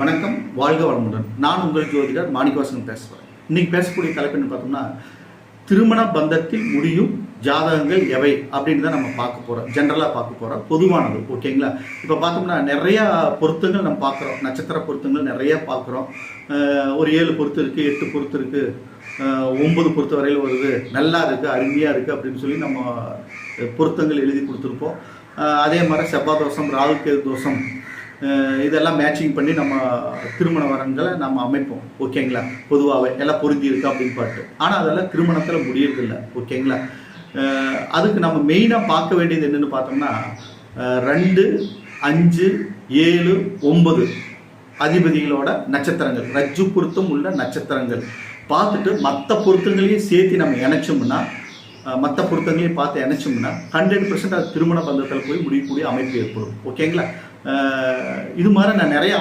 வணக்கம், வாழ்க வளமுடன். நான் உங்கள் ஜோதிடர் மாணிக்கவாசன் பேசுகிறேன். இன்னைக்கு பேசக்கூடிய தலைப்பு என்ன பார்த்தோம்னா, திருமண பந்தத்தில் முடியும் ஜாதகங்கள் எவை அப்படின்னு தான் நம்ம பார்க்க போகிறோம். ஜென்ரலாக பார்க்க போகிறோம், பொதுவானது. ஓகேங்களா? இப்போ பார்த்தோம்னா நிறையா பொருத்தங்கள் நம்ம பார்க்குறோம். நட்சத்திர பொருத்தங்கள் நிறையா பார்க்குறோம். ஒரு 7 பொருத்தம் இருக்குது, 8 பொருத்தம் இருக்குது, 9 பொருத்த வரையில் வருது, நல்லா இருக்குது, அருமையாக இருக்குது அப்படின்னு சொல்லி நம்ம பொருத்தங்கள் எழுதி கொடுத்துருப்போம். அதே மாதிரி செவ்வாய் தோஷம், ராகு கேது தோஷம், இதெல்லாம் மேட்சிங் பண்ணி நம்ம திருமண வரன்களை நம்ம அமைப்போம். ஓகேங்களா? பொதுவாகவே எல்லாம் பொருந்தி இருக்கா அப்படின்னு பார்த்து. ஆனால் அதெல்லாம் திருமணத்தில் முடியறதில்லை. ஓகேங்களா? அதுக்கு நம்ம மெயினாக பார்க்க வேண்டியது என்னென்னு பார்த்தோம்னா, 2, 5, 7, 9 அதிபதிகளோட நட்சத்திரங்கள், ரஜ்ஜு பொருத்தம் உள்ள நட்சத்திரங்கள் பார்த்துட்டு மற்ற பொருத்தங்களையும் சேர்த்து நம்ம இணைச்சோம்னா, மற்ற பொருத்தங்களையும் பார்த்து இணைச்சோம்னா 100% அது திருமண பந்தத்தில் போய் முடியக்கூடிய அமைப்பு ஏற்படும். ஓகேங்களா? இது மாதிரி நான் நிறைய